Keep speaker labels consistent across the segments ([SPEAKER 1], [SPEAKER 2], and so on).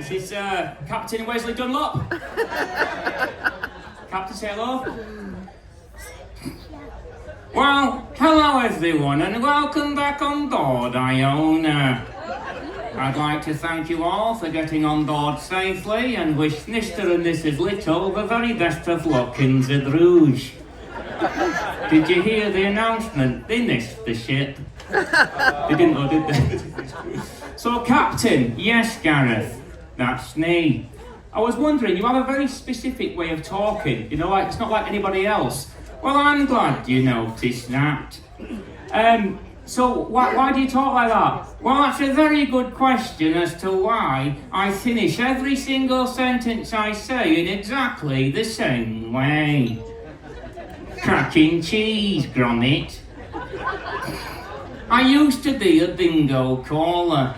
[SPEAKER 1] This is Captain Wesley Dunlop. Captain, say hello. Well, hello everyone and welcome back on board Iona. I'd like to thank you all for getting on board safely and wish Mr. and Mrs. Little the very best of luck in the Rouge. Did you hear the announcement? They missed the ship. They didn't know, did they? So, Captain, yes, Gareth, that's me. I was wondering, you have a very specific way of talking, you know, like it's not like anybody else. Well, I'm glad you noticed that. So why do you talk like that? Well, that's a very good question as to why I finish every single sentence I say in exactly the same way. Cracking cheese, Gromit. I used to be a bingo caller.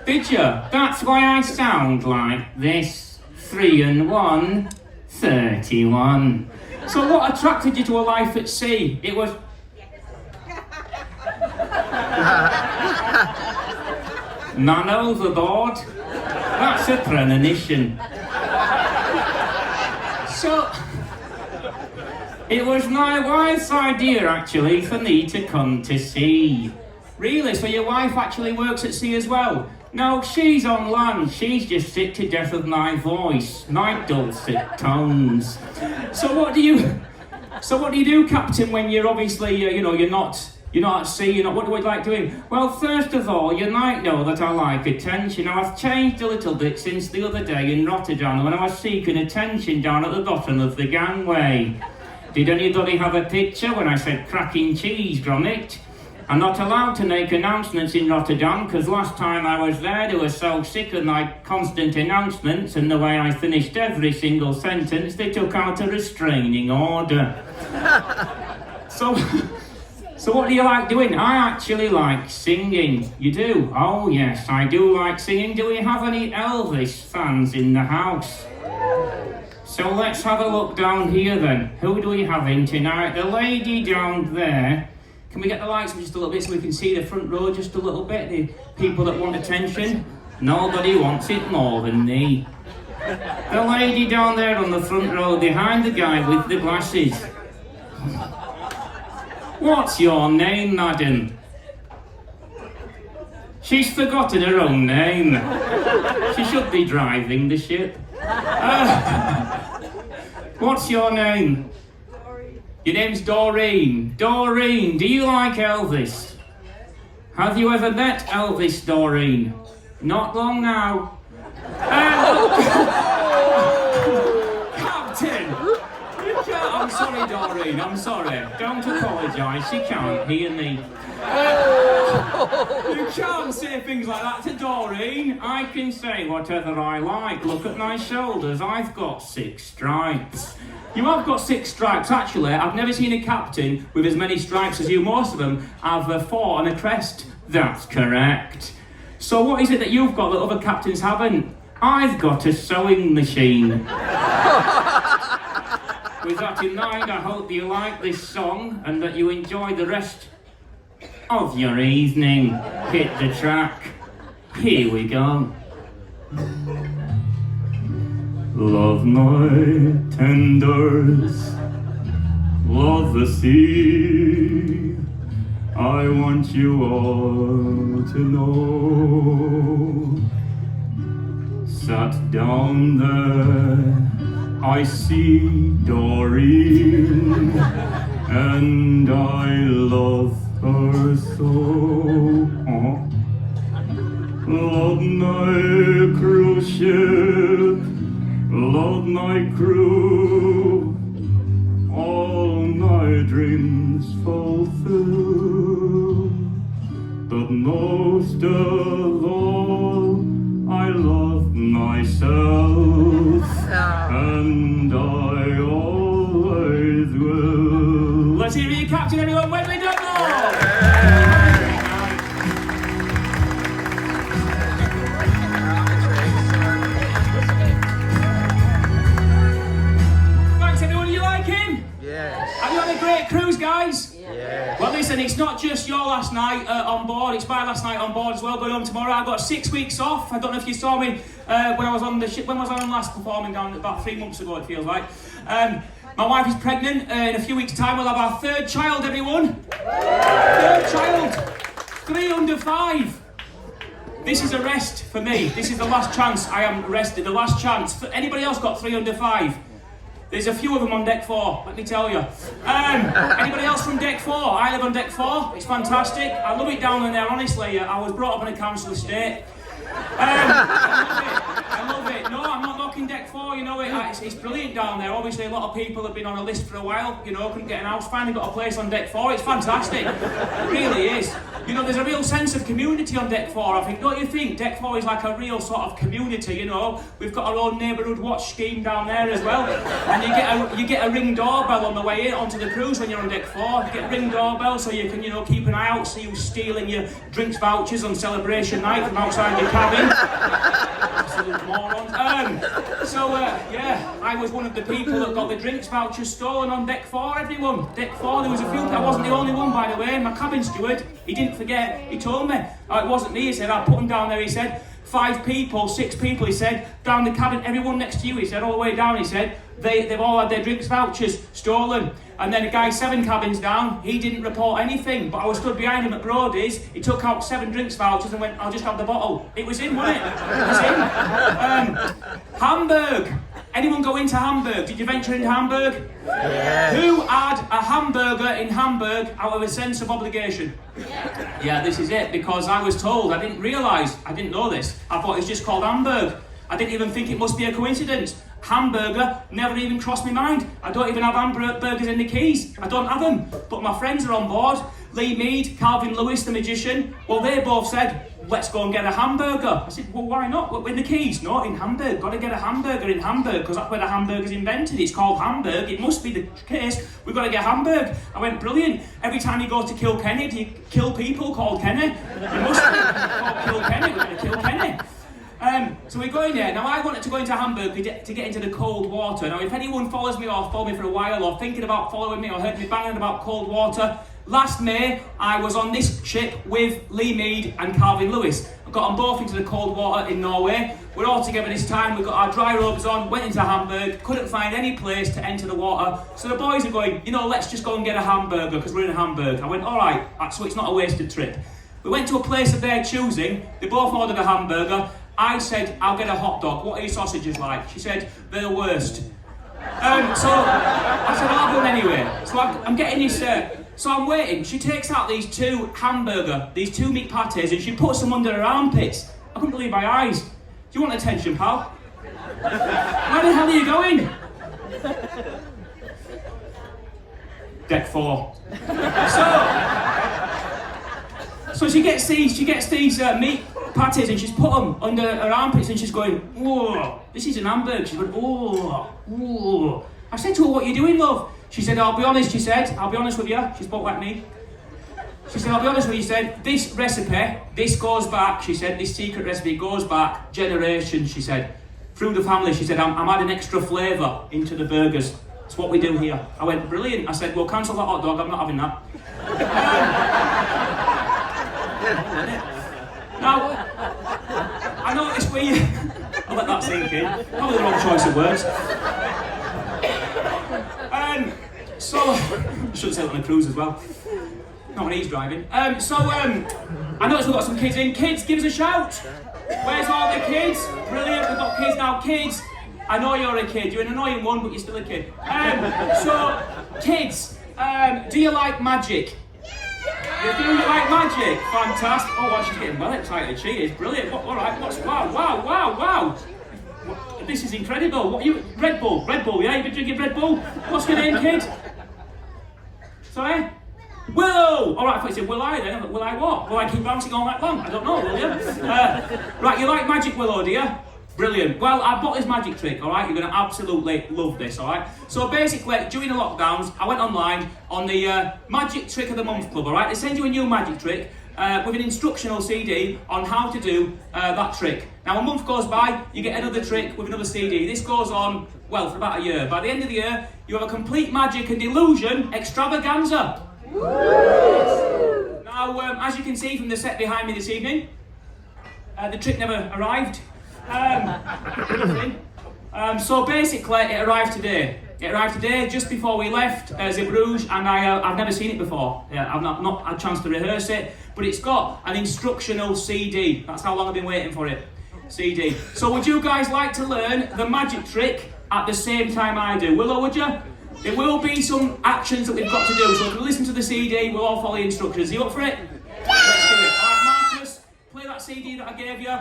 [SPEAKER 1] Did you? That's why I sound like this. 3 and 1, 31. So what attracted you to a life at sea? It was... None overboard? That's a premonition. So... It was my wife's idea, actually, for me to come to sea. Really? So your wife actually works at sea as well? No, she's on land. She's just sick to death of my voice, my dulcet tones. So what do you do, Captain, when you're obviously, you're not at sea? What do you like doing? Well, first of all, you might know that I like attention. Now, I've changed a little bit since the other day in Rotterdam when I was seeking attention down at the bottom of the gangway. Did anybody have a picture when I said cracking cheese, Gromit? I'm not allowed to make announcements in Rotterdam because last time I was there they were so sick of my constant announcements and the way I finished every single sentence they took out a restraining order. So what do you like doing? I actually like singing. You do? Oh yes, I do like singing. Do we have any Elvis fans in the house? So let's have a look down here then. Who do we have in tonight? The lady down there. Can we get the lights up just a little bit so we can see the front row just a little bit? The people that want attention? Nobody wants it more than me. The lady down there on the front row behind the guy with the glasses. What's your name, madam? She's forgotten her own name. She should be driving the ship. What's your name? Doreen. Your name's Doreen. Doreen, do you like Elvis? Have you ever met Elvis, Doreen? Not long now. Captain! I'm sorry, Doreen, I'm sorry. Don't apologise, she can't hear me. You can't say things like that to Doreen. I can say whatever I like. Look at my shoulders, I've got 6 stripes. You have got 6 stripes, actually. I've never seen a captain with as many stripes as you. Most of them have 4 and a crest. That's correct. So what is it that you've got that other captains haven't? I've got a sewing machine. With that in mind, I hope you like this song and that you enjoy the rest of your evening. Hit the track. Here we go. Love my tenders, love the sea. I want you all to know. Sat down there, I see Doreen, and I love her so. Love my cruise ship, love my crew, all my dreams fulfill. But most of all, I love myself, and I always will. Let's hear you, Captain, everyone. Wesley Dunlop! Thanks, everyone. You like him?
[SPEAKER 2] Yes.
[SPEAKER 1] Have you had a great cruise, guys?
[SPEAKER 2] Yes.
[SPEAKER 1] Well, listen, it's not just your last night on board, it's my last night on board as well, going home tomorrow. I've got 6 weeks off. I don't know if you saw me when I was on the ship. When was I on last performing down about 3 months ago, it feels like. My wife is pregnant. In a few weeks' time, we'll have our 3rd child, everyone. 3rd child. 3 under 5. This is a rest for me. This is the last chance. I am rested. The last chance. Anybody else got 3 under 5? There's a few of them on deck 4, let me tell you. Anybody else from deck 4? I live on deck 4. It's fantastic. I love it down in there, honestly. I was brought up in a council estate. I love it. No, I'm not knocking deck 4, you know, it's brilliant down there. Obviously, a lot of people have been on a list for a while, you know, couldn't get an house, finally got a place on deck 4. It's fantastic. It really is. You know, there's a real sense of community on deck 4, I think. Don't you think? Deck 4 is like a real sort of community, you know. We've got our own neighbourhood watch scheme down there as well. And you get a ring doorbell on the way in onto the cruise when you're on deck 4. You get a ring doorbell so you can, you know, keep an eye out, see who's stealing your drinks vouchers on celebration night from outside your cabin. Absolute morons. Yeah, I was one of the people that got the drinks vouchers stolen on deck 4, everyone. Deck 4, there was a few, I wasn't the only one, by the way. My cabin steward, he didn't forget, he told me. It wasn't me, he said, I put them down there, he said. 5 people, 6 people, he said, down the cabin, everyone next to you, he said, all the way down, he said, they've all had their drinks vouchers stolen. And then a guy 7 cabins down, he didn't report anything, but I was stood behind him at Brody's. He took out 7 drinks vouchers and went, I'll just have the bottle. It was him, wasn't it? It was him. Hamburg. Anyone go into Hamburg? Did you venture into Hamburg?
[SPEAKER 2] Yes.
[SPEAKER 1] Who had a hamburger in Hamburg out of a sense of obligation? Yeah, this is it, because I was told, I didn't realise, I didn't know this. I thought it's just called Hamburg. I didn't even think it must be a coincidence. Hamburger never even crossed my mind. I don't even have hamburgers in the Keys. I don't have them. But my friends are on board. Lee Mead, Calvin Lewis, the magician. Well, they both said, let's go and get a hamburger. I said, well, why not? We're in the Keys. No, in Hamburg. Got to get a hamburger in Hamburg because that's where the hamburger's invented. It's called Hamburg. It must be the case. We've got to get Hamburg. I went, brilliant. Every time you go to Kilkenny, do you kill people called Kenny? It must be called Kilkenny. We're going to kill Kenny. So we go in there. Now I wanted to go into Hamburg to get into the cold water. Now if anyone follows me or followed me for a while or thinking about following me or heard me banging about cold water, last May I was on this ship with Lee Mead and Calvin Lewis. I got them both into the cold water in Norway. We're all together this time, we got our dry robes on, went into Hamburg, couldn't find any place to enter the water. So the boys are going, you know, let's just go and get a hamburger because we're in Hamburg. I went, alright, so it's not a wasted trip. We went to a place of their choosing, they both ordered a hamburger. I said, I'll get a hot dog. What are your sausages like? She said, they're the worst. So I said, I'll go anyway. So I'm getting this, so I'm waiting. She takes out these 2 these 2 meat pates, and she puts them under her armpits. I couldn't believe my eyes. Do you want attention, pal? Where the hell are you going? Deck 4. So she gets these meat patties and she's put them under her armpits and she's going, whoa, this is an Hamburg. She's going, whoa. I said to her, what are you doing, love? She said, I'll be honest, I'll be honest with you. She spoke like me. She said, I'll be honest with you, she said, this recipe, this goes back, she said, this secret recipe goes back generations, she said. Through the family, she said, I'm adding extra flavour into the burgers. It's what we do here. I went, brilliant. I said, well, cancel that hot dog, I'm not having that. Now, I noticed I'll let that sink in. Probably the wrong choice of words. So, I shouldn't say that on a cruise as well. Not when he's driving. I noticed we've got some kids in. Kids, give us a shout. Where's all the kids? Brilliant, we've got kids now. Kids, I know you're a kid. You're an annoying one, but you're still a kid. So, kids, do you like magic? You do like magic? Fantastic. Oh, wow, she's getting well excited. She is brilliant. All right, wow. This is incredible. What are you? Red Bull, yeah? You've been drinking Red Bull? What's your name, kid? Sorry? Willow! All right, I thought you said will I then. Will I what? Will I keep bouncing all night long? I don't know, will you? Right, you like magic, Willow, do you? Brilliant. Well, I've got this magic trick, all right? You're going to absolutely love this, all right? So basically, during the lockdowns, I went online on the Magic Trick of the Month Club, all right? They send you a new magic trick with an instructional CD on how to do that trick. Now, a month goes by, you get another trick with another CD. This goes on, well, for about a year. By the end of the year, you have a complete magic and illusion extravaganza. as you can see from the set behind me this evening, the trick never arrived. So basically, it arrived today. It arrived today just before we left Zeebrugge, and I've never seen it before. I've not had a chance to rehearse it, but it's got an instructional CD. That's how long I've been waiting for it. CD. So would you guys like to learn the magic trick at the same time I do? Would you? There will be some actions that we've got to do, so if you listen to the CD, we'll all follow the instructions. Are you up for it? Let's do it. Alright, Marcus, play that CD that I gave you.